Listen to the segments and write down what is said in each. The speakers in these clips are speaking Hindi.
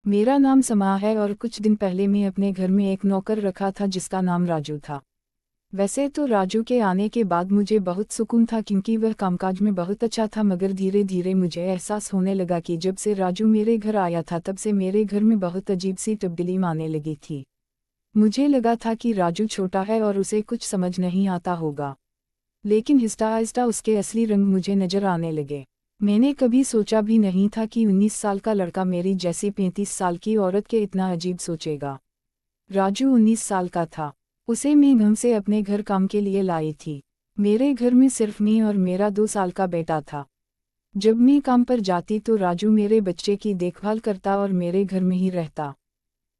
मेरा नाम समा है और कुछ दिन पहले मैं अपने घर में एक नौकर रखा था जिसका नाम राजू था। वैसे तो राजू के आने के बाद मुझे बहुत सुकून था क्योंकि वह कामकाज में बहुत अच्छा था, मगर धीरे धीरे मुझे एहसास होने लगा कि जब से राजू मेरे घर आया था तब से मेरे घर में बहुत अजीब सी तब्दीली आने लगी थी। मुझे लगा था कि राजू छोटा है और उसे कुछ समझ नहीं आता होगा, लेकिन आहिस्ता आहिस्ता उसके असली रंग मुझे नजर आने लगे। मैंने कभी सोचा भी नहीं था कि 19 साल का लड़का मेरी जैसी 35 साल की औरत के इतना अजीब सोचेगा। राजू 19 साल का था। उसे मैं घर से अपने घर काम के लिए लाई थी। मेरे घर में सिर्फ मैं और मेरा 2 साल का बेटा था। जब मैं काम पर जाती तो राजू मेरे बच्चे की देखभाल करता और मेरे घर में ही रहता।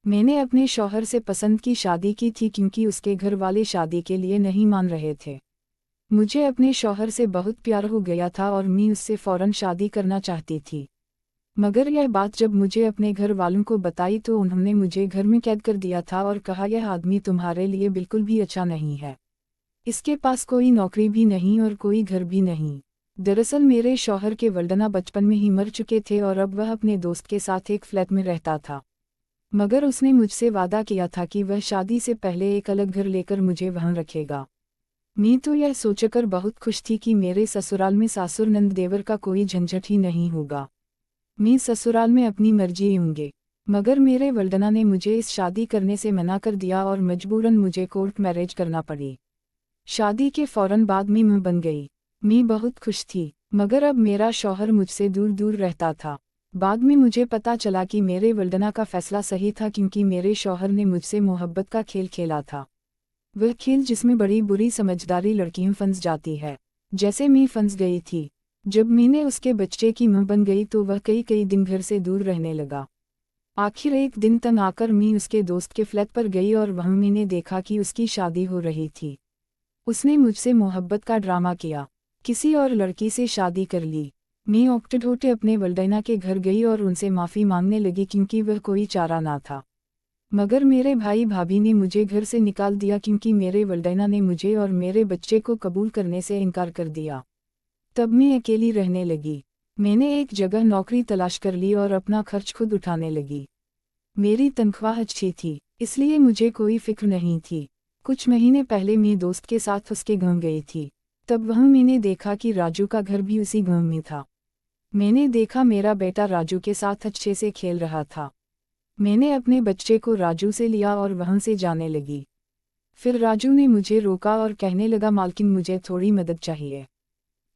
मैंने अपने शौहर से पसंद की शादी की थी क्योंकि उसके घर वाले शादी के लिए नहीं मान रहे थे। मुझे अपने शौहर से बहुत प्यार हो गया था और मैं उससे फौरन शादी करना चाहती थी। मगर यह बात जब मुझे अपने घर वालों को बताई तो उन्होंने मुझे घर में कैद कर दिया था और कहा, यह आदमी तुम्हारे लिए बिल्कुल भी अच्छा नहीं है। इसके पास कोई नौकरी भी नहीं और कोई घर भी नहीं। दरअसल मेरे शौहर के वल्दना बचपन में ही मर चुके थे और अब वह अपने दोस्त के साथ एक फ्लैट में रहता था। मगर उसने मुझसे वादा किया था कि वह शादी से पहले एक अलग घर लेकर मुझे वहां रखेगा। मैं तो यह सोचकर बहुत खुश थी कि मेरे ससुराल में सासुर नंद देवर का कोई झंझट ही नहीं होगा। मैं ससुराल में अपनी मर्जी होंगे। मगर मेरे वल्दना ने मुझे इस शादी करने से मना कर दिया और मजबूरन मुझे कोर्ट मैरिज करना पड़ी। शादी के फौरन बाद मैं बन गई। मैं बहुत खुश थी, मगर अब मेरा शौहर मुझसे दूर दूर रहता था। बाद में मुझे पता चला कि मेरे वल्दना का फैसला सही था क्योंकि मेरे शौहर ने मुझसे मोहब्बत का खेल खेला था। वह खेल जिसमें बड़ी बुरी समझदारी लड़कियां फंस जाती है, जैसे मैं फंस गई थी। जब मैंने उसके बच्चे की मां बन गई तो वह कई कई दिन घर से दूर रहने लगा। आखिर एक दिन तंग आकर मैं उसके दोस्त के फ्लैट पर गई और वहां मैंने देखा कि उसकी शादी हो रही थी। उसने मुझसे मोहब्बत का ड्रामा किया, किसी और लड़की से शादी कर ली। मैं औटते होते अपने वल्दना के घर गई और उनसे माफ़ी मांगने लगी क्योंकि वह कोई चारा ना था। मगर मेरे भाई भाभी ने मुझे घर से निकाल दिया क्योंकि मेरे वल्दना ने मुझे और मेरे बच्चे को कबूल करने से इनकार कर दिया। तब मैं अकेली रहने लगी। मैंने एक जगह नौकरी तलाश कर ली और अपना खर्च खुद उठाने लगी। मेरी तनख्वाह अच्छी थी, इसलिए मुझे कोई फिक्र नहीं थी। कुछ महीने पहले मैं दोस्त के साथ उसके गांव गई थी। तब वहां मैंने देखा कि राजू का घर भी उसी गांव में था। मैंने देखा मेरा बेटा राजू के साथ अच्छे से खेल रहा था। मैंने अपने बच्चे को राजू से लिया और वहां से जाने लगी। फिर राजू ने मुझे रोका और कहने लगा, मालकिन मुझे थोड़ी मदद चाहिए।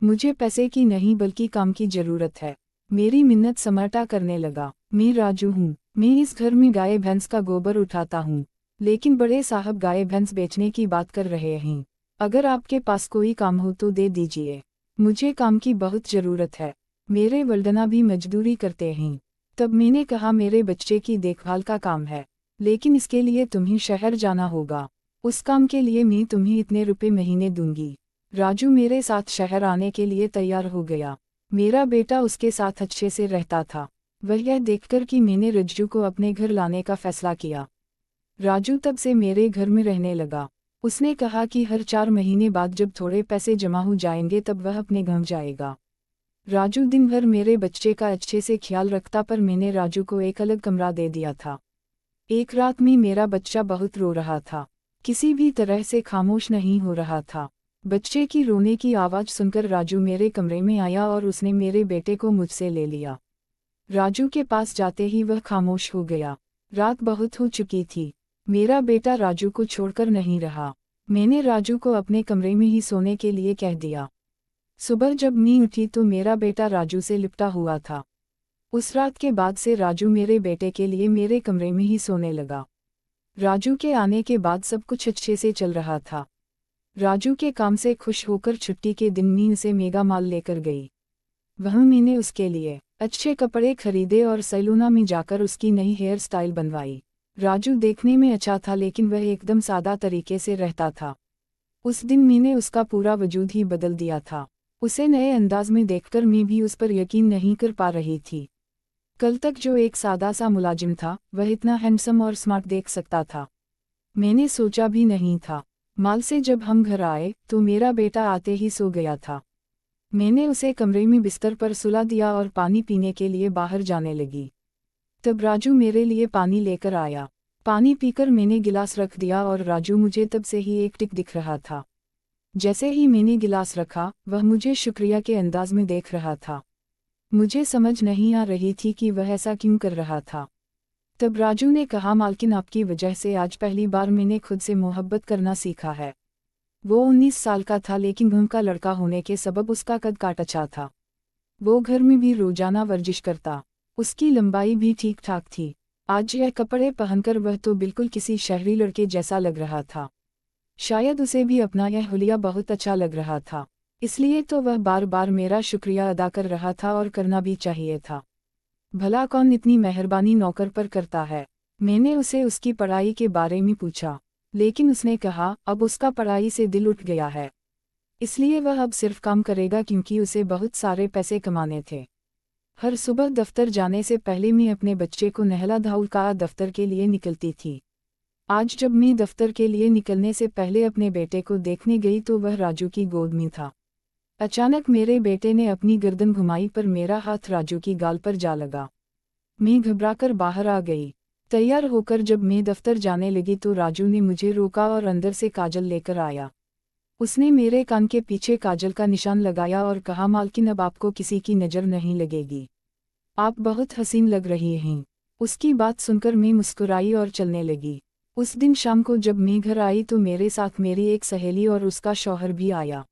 मुझे पैसे की नहीं बल्कि काम की जरूरत है। मेरी मिन्नत समर्टा करने लगा। मैं राजू हूँ, मैं इस घर में गाय भैंस का गोबर उठाता हूँ, लेकिन बड़े साहब गाय भैंस बेचने की बात कर रहे हैं। अगर आपके पास कोई काम हो तो दे दीजिए, मुझे काम की बहुत ज़रूरत है। मेरे वल्दना भी मजदूरी करते हैं। तब मैंने कहा, मेरे बच्चे की देखभाल का काम है, लेकिन इसके लिए तुम्हें शहर जाना होगा। उस काम के लिए मैं तुम्हें इतने रुपए महीने दूंगी। राजू मेरे साथ शहर आने के लिए तैयार हो गया। मेरा बेटा उसके साथ अच्छे से रहता था। वह यह देखकर कि मैंने रज्जू को अपने घर लाने का फैसला किया। राजू तब से मेरे घर में रहने लगा। उसने कहा कि हर 4 महीने बाद जब थोड़े पैसे जमा हो जाएंगे तब वह अपने गांव जाएगा। राजू दिन भर मेरे बच्चे का अच्छे से ख्याल रखता, पर मैंने राजू को एक अलग कमरा दे दिया था। एक रात में मेरा बच्चा बहुत रो रहा था, किसी भी तरह से खामोश नहीं हो रहा था। बच्चे की रोने की आवाज़ सुनकर राजू मेरे कमरे में आया और उसने मेरे बेटे को मुझसे ले लिया। राजू के पास जाते ही वह खामोश हो गया। रात बहुत हो चुकी थी। मेरा बेटा राजू को छोड़कर नहीं रहा। मैंने राजू को अपने कमरे में ही सोने के लिए कह दिया। सुबह जब मैं उठी तो मेरा बेटा राजू से लिपटा हुआ था। उस रात के बाद से राजू मेरे बेटे के लिए मेरे कमरे में ही सोने लगा। राजू के आने के बाद सब कुछ अच्छे से चल रहा था। राजू के काम से खुश होकर छुट्टी के दिन मैं उसे मेगा मॉल लेकर गई। वहाँ मैंने उसके लिए अच्छे कपड़े खरीदे और सैलूना में जाकर उसकी नई हेयर स्टाइल बनवाई। राजू देखने में अच्छा था, लेकिन वह एकदम सादा तरीके से रहता था। उस दिन मैंने उसका पूरा वजूद ही बदल दिया था। उसे नए अंदाज में देखकर मैं भी उस पर यकीन नहीं कर पा रही थी। कल तक जो एक सादा सा मुलाजिम था, वह इतना हैंडसम और स्मार्ट देख सकता था, मैंने सोचा भी नहीं था। माल से जब हम घर आए तो मेरा बेटा आते ही सो गया था। मैंने उसे कमरे में बिस्तर पर सुला दिया और पानी पीने के लिए बाहर जाने लगी। तब राजू मेरे लिए पानी लेकर आया। पानी पीकर मैंने गिलास रख दिया और राजू मुझे तब से ही एक टिक दिख रहा था। जैसे ही मैंने गिलास रखा, वह मुझे शुक्रिया के अंदाज में देख रहा था। मुझे समझ नहीं आ रही थी कि वह ऐसा क्यों कर रहा था। तब राजू ने कहा, मालकिन आपकी वजह से आज पहली बार मैंने खुद से मोहब्बत करना सीखा है। वो 19 साल का था, लेकिन उनका लड़का होने के सबब उसका कद काट अच्छा था। वो घर में भी रोजाना वर्जिश करता। उसकी लंबाई भी ठीक ठाक थी। आज यह कपड़े पहनकर वह तो बिल्कुल किसी शहरी लड़के जैसा लग रहा था। शायद उसे भी अपना यह हुलिया बहुत अच्छा लग रहा था, इसलिए तो वह बार बार मेरा शुक्रिया अदा कर रहा था और करना भी चाहिए था। भला कौन इतनी मेहरबानी नौकर पर करता है। मैंने उसे उसकी पढ़ाई के बारे में पूछा, लेकिन उसने कहा अब उसका पढ़ाई से दिल उठ गया है, इसलिए वह अब सिर्फ काम करेगा, क्योंकि उसे बहुत सारे पैसे कमाने थे। हर सुबह दफ्तर जाने से पहले मैं अपने बच्चे को नहला धुलकर दफ्तर के लिए निकलती थी। आज जब मैं दफ्तर के लिए निकलने से पहले अपने बेटे को देखने गई तो वह राजू की गोद में था। अचानक मेरे बेटे ने अपनी गर्दन घुमाई, पर मेरा हाथ राजू की गाल पर जा लगा। मैं घबराकर बाहर आ गई। तैयार होकर जब मैं दफ्तर जाने लगी तो राजू ने मुझे रोका और अंदर से काजल लेकर आया। उसने मेरे कान के पीछे काजल का निशान लगाया और कहा, मालकिन अब आपको किसी की नज़र नहीं लगेगी, आप बहुत हसीन लग रही हैं। उसकी बात सुनकर मैं मुस्कुराई और चलने लगी। उस दिन शाम को जब मैं घर आई तो मेरे साथ मेरी एक सहेली और उसका शौहर भी आया।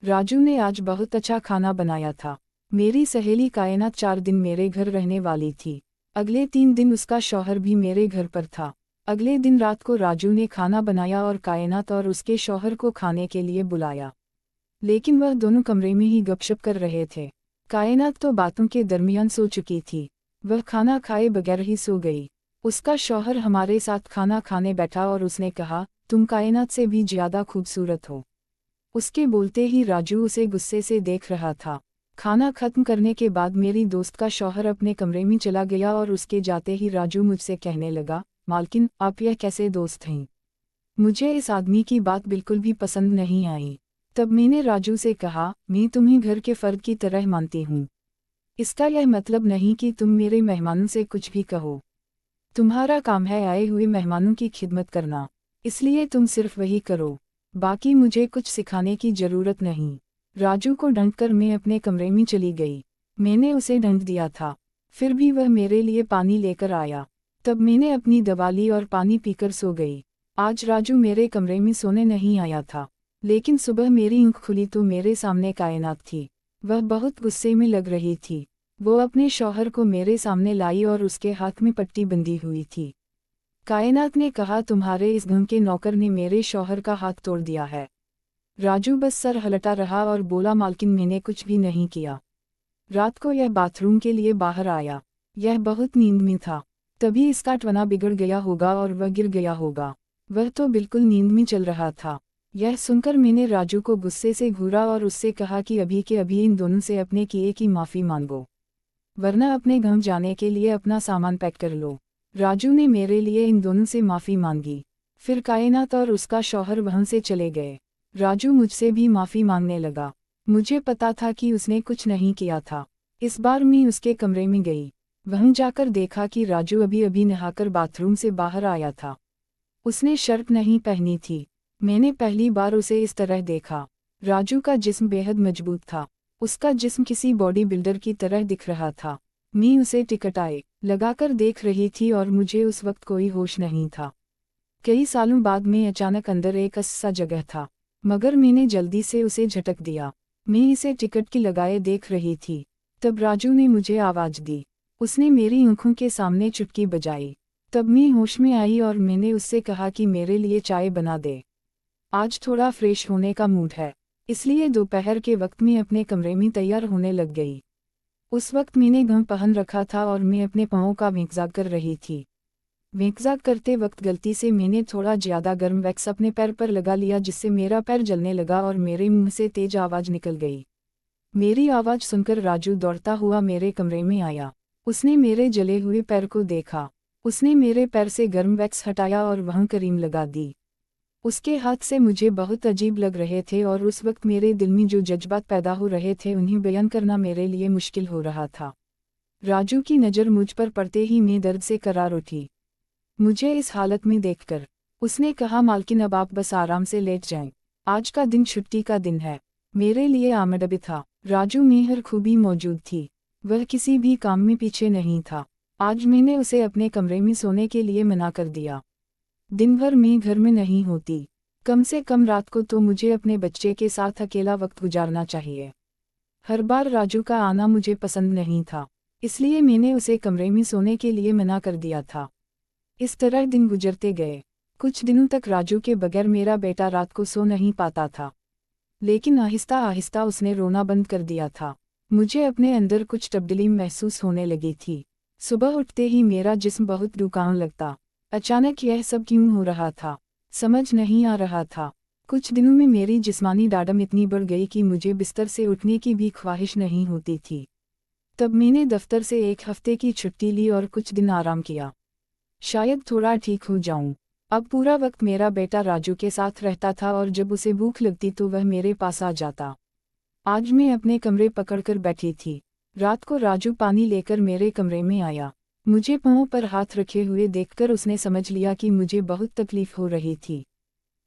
राजू ने आज बहुत अच्छा खाना बनाया था। मेरी सहेली कायनात 4 दिन मेरे घर रहने वाली थी। अगले 3 दिन उसका शौहर भी मेरे घर पर था। अगले दिन रात को राजू ने खाना बनाया और कायनात और उसके शौहर को खाने के लिए बुलाया, लेकिन वह दोनों कमरे में ही गपशप कर रहे थे। कायनात तो बातों के दरमियान सो चुकी थी। वह खाना खाए बगैर ही सो गई। उसका शौहर हमारे साथ खाना खाने बैठा और उसने कहा, तुम कायनात से भी ज्यादा खूबसूरत हो। उसके बोलते ही राजू उसे गुस्से से देख रहा था। खाना खत्म करने के बाद मेरी दोस्त का शौहर अपने कमरे में चला गया और उसके जाते ही राजू मुझसे कहने लगा, मालकिन आप यह कैसे दोस्त हैं? मुझे इस आदमी की बात बिल्कुल भी पसंद नहीं आई। तब मैंने राजू से कहा, मैं तुम्हें घर के फर्द की तरह मानती हूँ। इसका यह मतलब नहीं कि तुम मेरे मेहमानों से कुछ भी कहो। तुम्हारा काम है आए हुए मेहमानों की खिदमत करना, इसलिए तुम सिर्फ वही करो, बाकी मुझे कुछ सिखाने की जरूरत नहीं। राजू को डंटकर मैं अपने कमरे में चली गई। मैंने उसे डंट दिया था, फिर भी वह मेरे लिए पानी लेकर आया। तब मैंने अपनी दवा ली और पानी पीकर सो गई। आज राजू मेरे कमरे में सोने नहीं आया था, लेकिन सुबह मेरी आँख खुली तो मेरे सामने कायनात थी। वह बहुत गुस्से में लग रही थी। वो अपने शौहर को मेरे सामने लाई और उसके हाथ में पट्टी बंधी हुई थी। कायनात ने कहा, तुम्हारे इस ढंग के नौकर ने मेरे शौहर का हाथ तोड़ दिया है। राजू बस सर हलटा रहा और बोला, मालकिन मैंने कुछ भी नहीं किया। रात को यह बाथरूम के लिए बाहर आया। यह बहुत नींद में था, तभी इसका टवना बिगड़ गया होगा और वह गिर गया होगा। वह तो बिल्कुल नींद में चल रहा था। यह सुनकर मैंने राजू को गुस्से से घूरा और उससे कहा कि अभी के अभी इन दोनों से अपने किए की माफ़ी मांगो, वरना अपने गांव जाने के लिए अपना सामान पैक कर लो। राजू ने मेरे लिए इन दोनों से माफ़ी मांगी। फिर कायनात और उसका शौहर वहाँ से चले गए। राजू मुझसे भी माफ़ी मांगने लगा। मुझे पता था कि उसने कुछ नहीं किया था। इस बार मैं उसके कमरे में गई। वहीं जाकर देखा कि राजू अभी अभी नहाकर बाथरूम से बाहर आया था। उसने शर्ट नहीं पहनी थी। मैंने पहली बार उसे इस तरह देखा। राजू का जिस्म बेहद मजबूत था। उसका जिस्म किसी बॉडी बिल्डर की तरह दिख रहा था। मैं उसे टिकटाए लगाकर देख रही थी और मुझे उस वक्त कोई होश नहीं था। कई सालों बाद मैं अचानक अंदर एक सा जगह था, मगर मैंने जल्दी से उसे झटक दिया। मैं इसे टिकट की लगाए देख रही थी। तब राजू ने मुझे आवाज़ दी। उसने मेरी आंखों के सामने चुटकी बजाई। तब मैं होश में आई और मैंने उससे कहा कि मेरे लिए चाय बना दे। आज थोड़ा फ्रेश होने का मूड है, इसलिए दोपहर के वक्त में अपने कमरे में तैयार होने लग गई। उस वक्त मैंने गम पहन रखा था और मैं अपने पाँव का विंकजाग कर रही थी। विंकजाग करते वक्त गलती से मैंने थोड़ा ज़्यादा गर्म वैक्स अपने पैर पर लगा लिया, जिससे मेरा पैर जलने लगा और मेरे मुंह से तेज आवाज़ निकल गई। मेरी आवाज़ सुनकर राजू दौड़ता हुआ मेरे कमरे में आया। उसने मेरे जले हुए पैर को देखा। उसने मेरे पैर से गर्म वैक्स हटाया और वहाँ क्रीम लगा दी। उसके हाथ से मुझे बहुत अजीब लग रहे थे और उस वक्त मेरे दिल में जो जज्बात पैदा हो रहे थे उन्हें बयान करना मेरे लिए मुश्किल हो रहा था। राजू की नज़र मुझ पर पड़ते ही मैं दर्द से करार उठी। मुझे इस हालत में देखकर उसने कहा, मालकिन अब आप बस आराम से लेट जाएं। आज का दिन छुट्टी का दिन है। मेरे लिए आमद भी था। राजू में हर खूबी मौजूद थी। वह किसी भी काम में पीछे नहीं था। आज मैंने उसे अपने कमरे में सोने के लिए मना कर दिया। दिन भर मैं घर में नहीं होती। कम से कम रात को तो मुझे अपने बच्चे के साथ अकेला वक्त गुजारना चाहिए। हर बार राजू का आना मुझे पसंद नहीं था, इसलिए मैंने उसे कमरे में सोने के लिए मना कर दिया था। इस तरह दिन गुजरते गए। कुछ दिनों तक राजू के बगैर मेरा बेटा रात को सो नहीं पाता था, लेकिन आहिस्ता आहिस्ता उसने रोना बंद कर दिया था। मुझे अपने अंदर कुछ तब्दीली महसूस होने लगी थी। सुबह उठते ही मेरा जिस्म बहुत दुखाने लगता। अचानक यह सब क्यों हो रहा था, समझ नहीं आ रहा था। कुछ दिनों में मेरी जिस्मानी डाढ़म इतनी बढ़ गई कि मुझे बिस्तर से उठने की भी ख्वाहिश नहीं होती थी। तब मैंने दफ्तर से 1 हफ्ते की छुट्टी ली और कुछ दिन आराम किया, शायद थोड़ा ठीक हो जाऊं। अब पूरा वक्त मेरा बेटा राजू के साथ रहता था और जब उसे भूख लगती तो वह मेरे पास आ जाता। आज मैं अपने कमरे पकड़कर बैठी थी। रात को राजू पानी लेकर मेरे कमरे में आया। मुझे पांव पर हाथ रखे हुए देखकर उसने समझ लिया कि मुझे बहुत तकलीफ हो रही थी।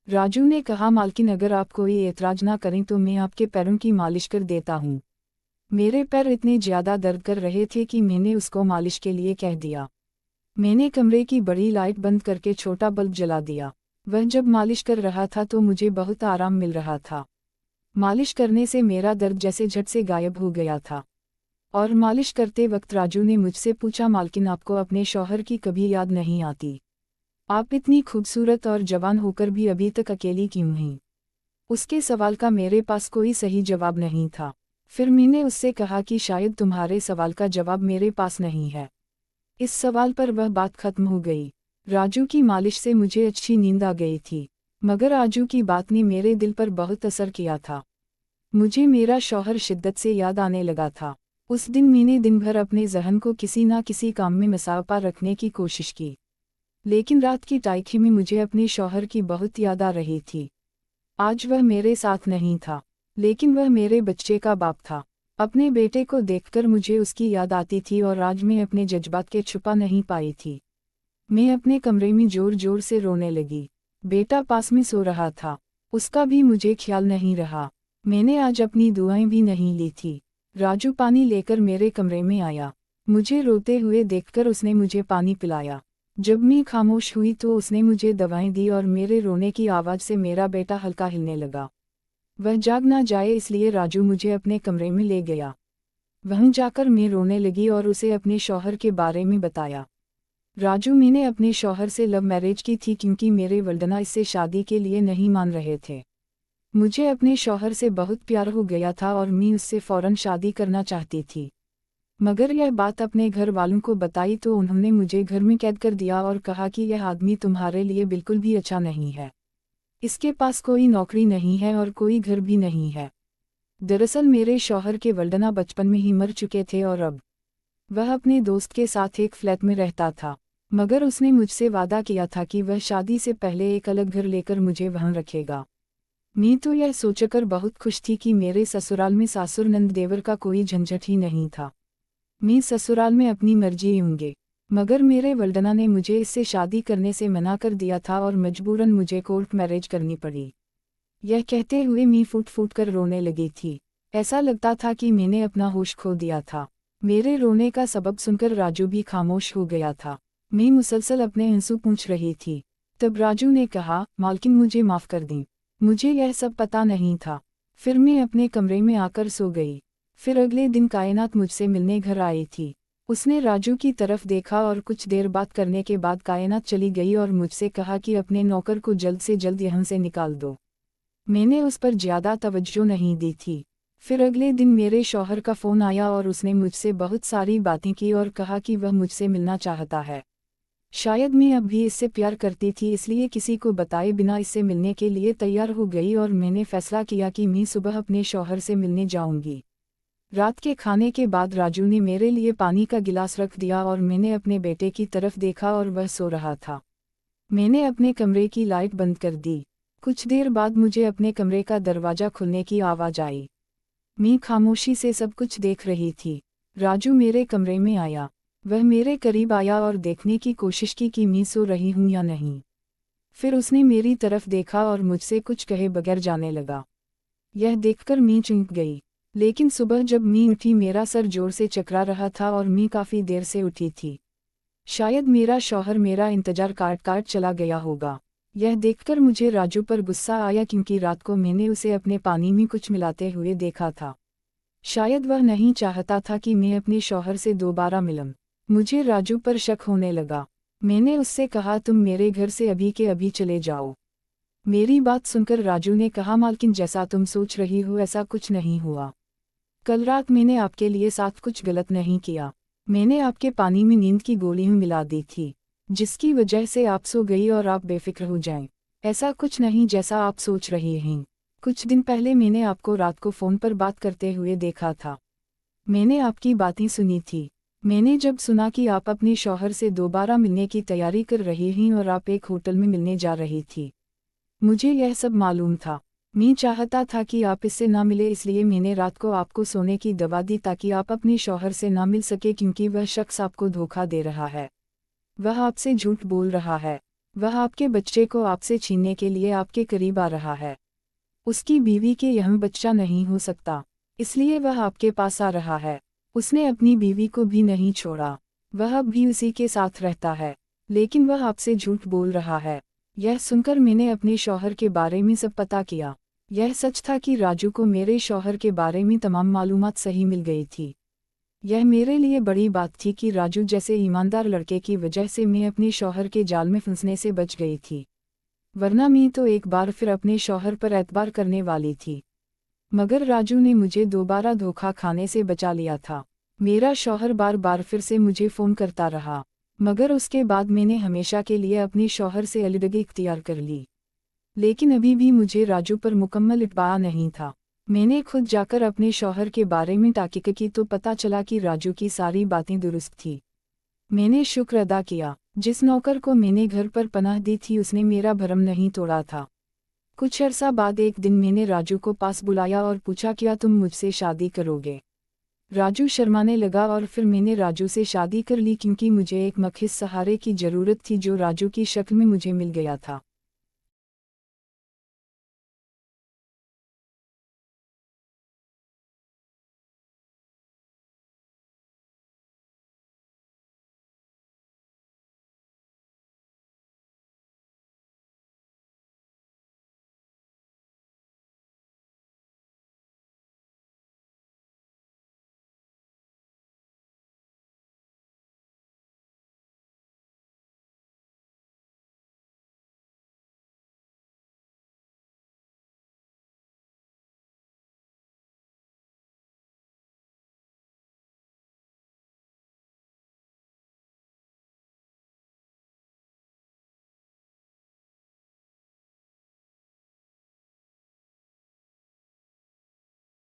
राजू ने कहा, मालकिन अगर आप कोई एतराज ना करें तो मैं आपके पैरों की मालिश कर देता हूँ। मेरे पैर इतने ज़्यादा दर्द कर रहे थे कि मैंने उसको मालिश के लिए कह दिया। मैंने कमरे की बड़ी लाइट बंद करके छोटा बल्ब जला दिया। वह जब मालिश कर रहा था तो मुझे बहुत आराम मिल रहा था। मालिश करने से मेरा दर्द जैसे झट से गायब हो गया था। और मालिश करते वक्त राजू ने मुझसे पूछा, मालकिन आपको अपने शौहर की कभी याद नहीं आती? आप इतनी खूबसूरत और जवान होकर भी अभी तक अकेली क्यों हैं? उसके सवाल का मेरे पास कोई सही जवाब नहीं था। फिर मैंने उससे कहा कि शायद तुम्हारे सवाल का जवाब मेरे पास नहीं है। इस सवाल पर वह बात खत्म हो गई। राजू की मालिश से मुझे अच्छी नींद आ गई थी, मगर राजू की बात ने मेरे दिल पर बहुत असर किया था। मुझे मेरा शौहर शिद्दत से याद आने लगा था। उस दिन मैंने दिन भर अपने जहन को किसी ना किसी काम में मसापा रखने की कोशिश की, लेकिन रात की तारीकी में मुझे अपने शौहर की बहुत याद आ रही थी। आज वह मेरे साथ नहीं था, लेकिन वह मेरे बच्चे का बाप था। अपने बेटे को देखकर मुझे उसकी याद आती थी और आज मैं अपने जज्बात के छुपा नहीं पाई थी। मैं अपने कमरे में जोर जोर से रोने लगी। बेटा पास में सो रहा था, उसका भी मुझे ख्याल नहीं रहा। मैंने आज अपनी दुआएं भी नहीं ली थी। राजू पानी लेकर मेरे कमरे में आया। मुझे रोते हुए देखकर उसने मुझे पानी पिलाया। जब मैं खामोश हुई तो उसने मुझे दवाएं दी और मेरे रोने की आवाज़ से मेरा बेटा हल्का हिलने लगा। वह जाग ना जाए इसलिए राजू मुझे अपने कमरे में ले गया। वहीं जाकर मैं रोने लगी और उसे अपने शौहर के बारे में बताया। राजू, मैंने अपने शौहर से लव मैरिज की थी क्योंकि मेरे वल्दना इससे शादी के लिए नहीं मान रहे थे। मुझे अपने शौहर से बहुत प्यार हो गया था और मैं उससे फ़ौरन शादी करना चाहती थी। मगर यह बात अपने घर वालों को बताई तो उन्होंने मुझे घर में कैद कर दिया और कहा कि यह आदमी तुम्हारे लिए बिल्कुल भी अच्छा नहीं है। इसके पास कोई नौकरी नहीं है और कोई घर भी नहीं है। दरअसल मेरे शौहर के वल्दना बचपन में ही मर चुके थे और अब वह अपने दोस्त के साथ एक फ्लैट में रहता था, मगर उसने मुझसे वादा किया था कि वह शादी से पहले एक अलग घर लेकर मुझे वहां रखेगा। मैं तो यह सोचकर बहुत खुश थी कि मेरे ससुराल में सासुर नंद देवर का कोई झंझट ही नहीं था। मैं ससुराल में अपनी मर्जी होंगे, मगर मेरे वल्दना ने मुझे इससे शादी करने से मना कर दिया था और मजबूरन मुझे कोर्ट मैरिज करनी पड़ी। यह कहते हुए मैं फूट फूट कर रोने लगी थी। ऐसा लगता था कि मैंने अपना होश खो दिया था। मेरे रोने का सबब सुनकर राजू भी खामोश हो गया था। मैं मुसलसल अपने आंसू पूंछ रही थी। तब राजू ने कहा, मालकिन मुझे माफ़ कर दें, मुझे यह सब पता नहीं था। फिर मैं अपने कमरे में आकर सो गई। फिर अगले दिन कायनात मुझसे मिलने घर आई थी। उसने राजू की तरफ देखा और कुछ देर बात करने के बाद कायनात चली गई और मुझसे कहा कि अपने नौकर को जल्द से जल्द यहाँ से निकाल दो। मैंने उस पर ज़्यादा तवज्जो नहीं दी थी। फिर अगले दिन मेरे शौहर का फ़ोन आया और उसने मुझसे बहुत सारी बातें की और कहा कि वह मुझसे मिलना चाहता है। शायद मैं अब भी इससे प्यार करती थी, इसलिए किसी को बताए बिना इससे मिलने के लिए तैयार हो गई और मैंने फैसला किया कि मैं सुबह अपने शौहर से मिलने जाऊंगी। रात के खाने के बाद राजू ने मेरे लिए पानी का गिलास रख दिया और मैंने अपने बेटे की तरफ देखा और वह सो रहा था। मैंने अपने कमरे की लाइट बंद कर दी। कुछ देर बाद मुझे अपने कमरे का दरवाज़ा खुलने की आवाज़ आई। मैं खामोशी से सब कुछ देख रही थी। राजू मेरे कमरे में आया। वह मेरे करीब आया और देखने की कोशिश की कि मैं सो रही हूँ या नहीं। फिर उसने मेरी तरफ देखा और मुझसे कुछ कहे बगैर जाने लगा। यह देखकर मैं चौंक गई। लेकिन सुबह जब मैं उठी मेरा सर जोर से चकरा रहा था और मैं काफ़ी देर से उठी थी। शायद मेरा शौहर मेरा इंतजार काट काट चला गया होगा। यह देखकर मुझे राजू पर गुस्सा आया क्योंकि रात को मैंने उसे अपने पानी में कुछ मिलाते हुए देखा था। शायद वह नहीं चाहता था कि मैं अपने शौहर से दोबारा मिलूं। मुझे राजू पर शक होने लगा। मैंने उससे कहा तुम मेरे घर से अभी के अभी चले जाओ। मेरी बात सुनकर राजू ने कहा मालकिन जैसा तुम सोच रही हो ऐसा कुछ नहीं हुआ। कल रात मैंने आपके लिए साथ कुछ गलत नहीं किया। मैंने आपके पानी में नींद की गोली मिला दी थी, जिसकी वजह से आप सो गई और आप बेफिक्र हो जाएं। ऐसा कुछ नहीं जैसा आप सोच रही हैं। कुछ दिन पहले मैंने आपको रात को फ़ोन पर बात करते हुए देखा था। मैंने आपकी बातें सुनी थी। मैंने जब सुना कि आप अपने शौहर से दोबारा मिलने की तैयारी कर रही हैं और आप एक होटल में मिलने जा रही थी, मुझे यह सब मालूम था। मैं चाहता था कि आप इससे ना मिले, इसलिए मैंने रात को आपको सोने की दवा दी ताकि आप अपने शौहर से ना मिल सके, क्योंकि वह शख्स आपको धोखा दे रहा है। वह आपसे झूठ बोल रहा है। वह आपके बच्चे को आपसे छीनने के लिए आपके करीब आ रहा है। उसकी बीवी के यहाँ बच्चा नहीं हो सकता, इसलिए वह आपके पास आ रहा है। उसने अपनी बीवी को भी नहीं छोड़ा। वह अब भी उसी के साथ रहता है, लेकिन वह आपसे झूठ बोल रहा है। यह सुनकर मैंने अपने शौहर के बारे में सब पता किया। यह सच था कि राजू को मेरे शौहर के बारे में तमाम मालूमात सही मिल गई थी। यह मेरे लिए बड़ी बात थी कि राजू जैसे ईमानदार लड़के की वजह से मैं अपने शौहर के जाल में फंसने से बच गई थी, वरना मैं तो एक बार फिर अपने शौहर पर एतबार करने वाली थी। मगर राजू ने मुझे दोबारा धोखा खाने से बचा लिया था। मेरा शौहर बार बार फिर से मुझे फ़ोन करता रहा, मगर उसके बाद मैंने हमेशा के लिए अपने शौहर से अलग इख्तियार कर ली। लेकिन अभी भी मुझे राजू पर मुकम्मल इत्बाआ नहीं था। मैंने खुद जाकर अपने शौहर के बारे में तहकीक की तो पता चला कि राजू की सारी बातें दुरुस्त थी। मैंने शुक्र अदा किया। जिस नौकर को मैंने घर पर पनाह दी थी उसने मेरा भरम नहीं तोड़ा था। कुछ अरसा बाद एक दिन मैंने राजू को पास बुलाया और पूछा क्या तुम मुझसे शादी करोगे। राजू शर्माने लगा और फिर मैंने राजू से शादी कर ली, क्योंकि मुझे एक मखिस सहारे की ज़रूरत थी जो राजू की शक्ल में मुझे मिल गया था।